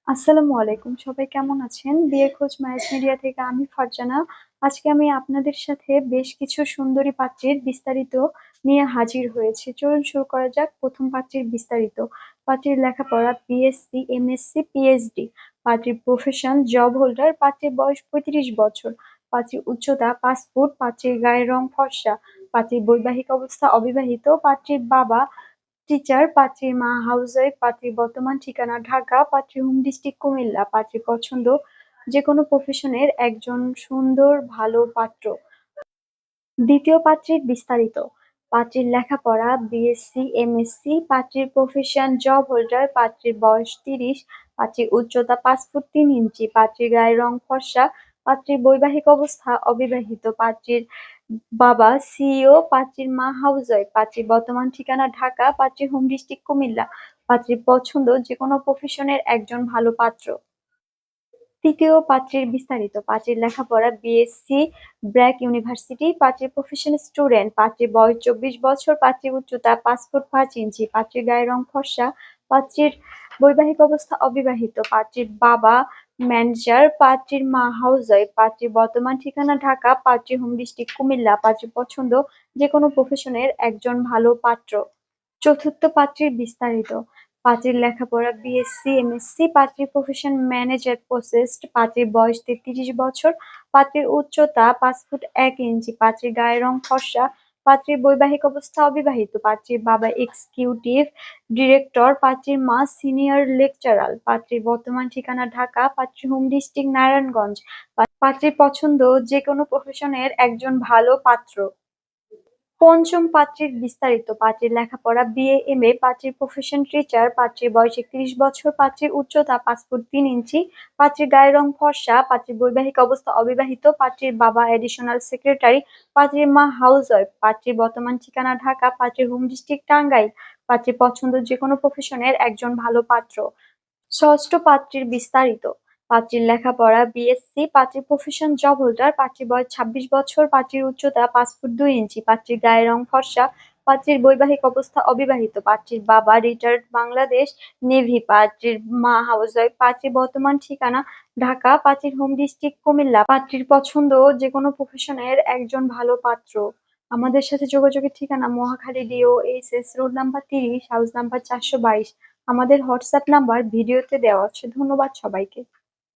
আসসালামু আলাইকুম। সবাই কেমন আছেন? বিয়ের খোঁজ ম্যারেজ মিডিয়া থেকে আমি ফারজানা। আজকে আমি আপনাদের সাথে বেশ কিছু সুন্দরী পাত্রীর বিস্তারিত নিয়ে হাজির হয়েছি। চলুন শুরু করা যাক। প্রথম পাত্রীর বিস্তারিত। পাত্রীর লেখাপড়া বিএসসি, এমএসসি, পিএইচডি। পাত্রীর প্রফেশন জব হোল্ডার। পাত্রীর বয়স ৩৫ বছর। পাত্রীর উচ্চতা ৫ ফুট। পাত্রীর গায়ের রং ফর্সা। পাত্রীর বৈবাহিক অবস্থা অবিবাহিত। পাত্রীর বাবা টিচার। পাত্রীর মা হাউসওয়াইফ। পাত্রীর বর্তমান ঠিকানা ঢাকা। পাত্রীর হোম ডিস্ট্রিক্ট কুমিল্লা। পাত্রীর পছন্দ যেকোনো প্রফেশনের একজন সুন্দর ভালো পাত্র। দ্বিতীয় পাত্রীর বিস্তারিত। পাত্রীর লেখাপড়া বিএসসি, এমএসসি। পাত্রীর প্রফেশন জব হোল্ডার। পাত্রীর বয়স ৩০। পাত্রীর উচ্চতা ৫ ফুট ৩ ইঞ্চি। পাত্রীর গায়ের রং ফর্সা। পাত্রীর বৈবাহিক অবস্থা অবিবাহিত। পাত্রীর বাবা সিইও। পাত্রীর মা হাউসওয়াইফ। পাত্রীর বর্তমান ঠিকানা ঢাকা। পাত্রীর হোম ডিস্ট্রিক্ট কুমিল্লা। পাত্রীর পছন্দ যেকোনো প্রফেশনের একজন ভালো পাত্র। তৃতীয় পাত্রীর বিস্তারিত। পাত্রীর লেখাপড়া বিএসসি, ব্র্যাক ইউনিভার্সিটি। পাত্রীর প্রফেশন স্টুডেন্ট। পাত্রীর বয়স ২৪ বছর। পাত্রীর উচ্চতা ৫ ফুট ৫ ইঞ্চি। পাত্রীর গায়ের রং ফর্সা। পাত্রীর বৈবাহিক অবস্থা অবিবাহিত। পাত্রীর বাবা ম্যানেজার। পাত্রীর মা হাউসওয়াইফ। পাত্রীর বর্তমান ঠিকানা ঢাকা। পাত্রীর হোম ডিস্ট্রিক্ট কুমিল্লা। পাত্রীর পছন্দ যেকোনো প্রফেশনের একজন ভালো পাত্র। চতুর্থ পাত্রীর বিস্তারিত। পাত্রীর লেখাপড়া বিএসসি, এমএসসি। পাত্রীর প্রফেশন ম্যানেজার প্রসেসড। পাত্রীর বয়স ৩৩ বছর। পাত্রীর উচ্চতা ৫ ফুট ১ ইঞ্চি। পাত্রীর গায়ের রং ফর্সা। পাত্রীর বৈবাহিক অবস্থা অবিবাহিত। পাত্রীর বাবা এক্সিকিউটিভ ডিরেক্টর। পাত্রীর মা সিনিয়র লেকচারার। পাত্রীর বর্তমান ঠিকানা ঢাকা। পাত্রীর হোম ডিস্ট্রিক্ট নারায়ণগঞ্জ। পাত্রীর পছন্দ যেকোনো প্রফেশনের একজন ভালো পাত্র। পঞ্চম পাত্রীর বিস্তারিত। পাত্রীর লেখাপড়া বিএ, এমএ। পাত্রীর প্রফেশন টিচার। পাত্রীর বয়স ৩১ বছর। পাত্রীর উচ্চতা ৫ ফুট ৩ ইঞ্চি। পাত্রীর গায়ের রং ফর্সা। পাত্রীর বৈবাহিক অবস্থা অবিবাহিত। পাত্রীর বাবা অ্যাডিশনাল সেক্রেটারি। পাত্রীর মা হাউসওয়াইফ। পাত্রীর বর্তমান ঠিকানা ঢাকা। পাত্রীর হোম ডিস্ট্রিক্ট টাঙ্গাইল। পাত্রীর পছন্দ যেকোনো প্রফেশনের একজন ভালো পাত্র। ষষ্ঠ পাত্রীর বিস্তারিত। পাত্রীর লেখাপড়া বিএসসি। পাত্রীর প্রফেশন জব হোল্ডার। পাত্রীর বয়স ২৬ বছর। পাত্রীর উচ্চতা ৫ ফুট ২ ইঞ্চি। পাত্রীর গায়ের রং ফর্সা। পাত্রীর বৈবাহিক অবস্থা অবিবাহিত। পাত্রীর বাবা রিটায়ার্ড বাংলাদেশ নেভি। পাত্রীর মা হাউসওয়াইফ। পাত্রীর বর্তমান ঠিকানা ঢাকা। পাত্রীর হোম ডিস্ট্রিক্ট কুমিল্লা। পাত্রীর পছন্দ যেকোনো প্রফেশনের একজন ভালো পাত্র। আমাদের সাথে যোগাযোগের ঠিকানা Mohakhali DOHS road number ৩০, house number ৪২২। আমাদের হোয়াটসঅ্যাপ নাম্বার ভিডিওতে দেওয়া আছে। ধন্যবাদ সবাইকে।